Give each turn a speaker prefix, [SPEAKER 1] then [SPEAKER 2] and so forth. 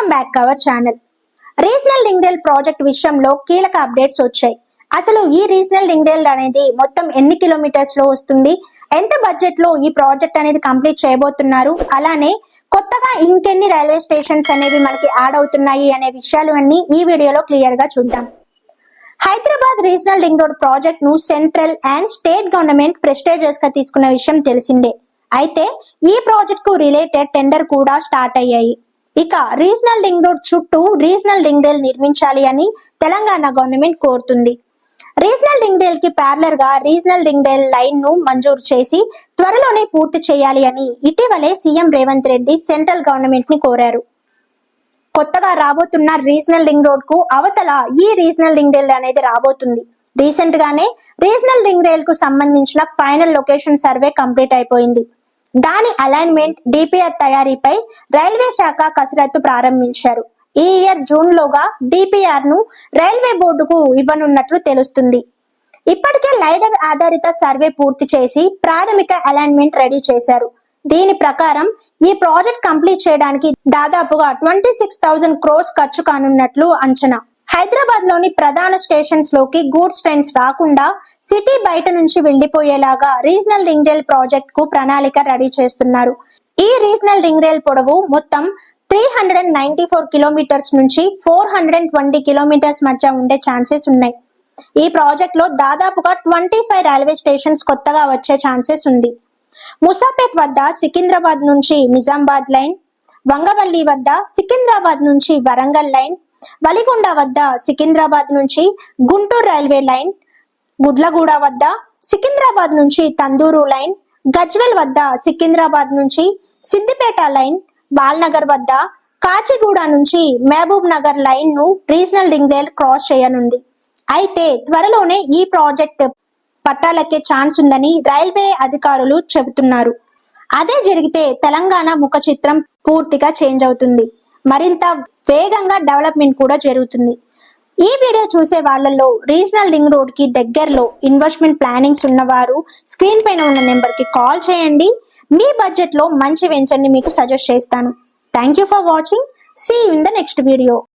[SPEAKER 1] Welcome back to our channel. Regional ring rail project విషయంలో కీలక updates వచ్చాయి. అసలు ఈ రీజనల్ రింగ్ రైల్ అనేది మొత్తం ఎన్ని కిలోమీటర్స్ లో వస్తుంది, ఎంత బడ్జెట్ లో ఈ ప్రాజెక్ట్ అనేది కంప్లీట్ చేయబోతున్నారు, అలానే కొత్తగా ఇంకెన్ని రైల్వే స్టేషన్స్ అనేవి మనకి యాడ్ అవుతున్నాయి అనే విషయాలు అన్ని ఈ వీడియోలో క్లియర్ గా చూద్దాం. Hyderabad regional ring road project ను central and state government prestigious గా తీసుకున్న విషయం తెలిసిందే. అయితే ఈ ప్రాజెక్ట్ కు రిలేటెడ్ టెండర్ కూడా స్టార్ట్ అయ్యాయి. ఇక రీజనల్ రింగ్ రోడ్ చుట్టూ రీజనల్ రింగ్ రైల్ నిర్మించాలి అని తెలంగాణ గవర్నమెంట్ కోరుతుంది. రీజనల్ రింగ్ రైల్ కి ప్యారలర్ గా రీజనల్ రింగ్ రైల్ లైన్ ను మంజూరు చేసి త్వరలోనే పూర్తి చేయాలి అని ఇటీవలే CM Revanth Reddy central government ని కోరారు. కొత్తగా రాబోతున్న రీజనల్ రింగ్ రోడ్ కు అవతల ఈ రీజనల్ రింగ్ రైల్ అనేది రాబోతుంది. రీసెంట్ గానే రీజనల్ రింగ్ రైల్ కు సంబంధించిన ఫైనల్ లొకేషన్ సర్వే కంప్లీట్ అయిపోయింది. దాని అలైన్మెంట్, డిపిఆర్ తయారీపై రైల్వే శాఖ కసరత్తు ప్రారంభించారు. ఈ ఇయర్ జూన్ లోగా డిపిఆర్ ను రైల్వే బోర్డుకు ఇవ్వనున్నట్లు తెలుస్తుంది. ఇప్పటికే లైడర్ ఆధారిత సర్వే పూర్తి చేసి ప్రాథమిక అలైన్మెంట్ రెడీ చేశారు. దీని ప్రకారం ఈ ప్రాజెక్ట్ కంప్లీట్ చేయడానికి దాదాపుగా 26,000 crores ఖర్చు కానున్నట్లు అంచనా. హైదరాబాద్ లోని ప్రధాన స్టేషన్స్ లోకి గూడ్స్ ట్రైన్స్ రాకుండా సిటీ బయట నుంచి వెళ్లిపోయేలాగా రీజనల్ రింగ్ రైల్ ప్రాజెక్ట్ కు ప్రణాళిక రెడీ చేస్తున్నారు. ఈ రీజనల్ రింగ్ రైల్ పొడవు మొత్తం 394 కిలోమీటర్స్ నుంచి 420 కిలోమీటర్స్ మధ్య ఉండే ఛాన్సెస్ ఉన్నాయి. ఈ ప్రాజెక్ట్ లో దాదాపుగా 25 రైల్వే స్టేషన్స్ కొత్తగా వచ్చే ఛాన్సెస్ ఉంది. ముసాపేట్ వద్ద సికింద్రాబాద్ నుంచి నిజామాబాద్ లైన్, వంగవల్లి వద్ద సికింద్రాబాద్ నుంచి వరంగల్ లైన్, వలిగొండ వద్ద సికింద్రాబాద్ నుంచి గుంటూరు రైల్వే లైన్, గుడ్లగూడ వద్ద సికింద్రాబాద్ నుంచి తందూరు లైన్, గజ్వెల్ వద్ద సికింద్రాబాద్ నుంచి సిద్దిపేట లైన్, బాల్నగర్ వద్ద కాచిగూడ నుంచి మహబూబ్ నగర్ లైన్ ను రీజనల్ రింగ్ రైల్ క్రాస్ చేయనుంది. అయితే త్వరలోనే ఈ ప్రాజెక్ట్ పట్టాలెక్కే ఛాన్స్ ఉందని రైల్వే అధికారులు చెబుతున్నారు. అదే జరిగితే తెలంగాణ ముఖ చిత్రం పూర్తిగా చేంజ్ అవుతుంది. మరింత వేగంగా డెవలప్మెంట్ కూడా జరుగుతుంది. ఈ వీడియో చూసే వాళ్ళల్లో రీజనల్ రింగ్ రోడ్ కి దగ్గరలో ఇన్వెస్ట్మెంట్ ప్లానింగ్స్ ఉన్నవారు స్క్రీన్ పైన ఉన్న నెంబర్ కి కాల్ చేయండి. మీ బడ్జెట్ లో మంచి వెంచర్ ని మీకు సజెస్ట్ చేస్తాను. Thank you for watching. See you in the next video.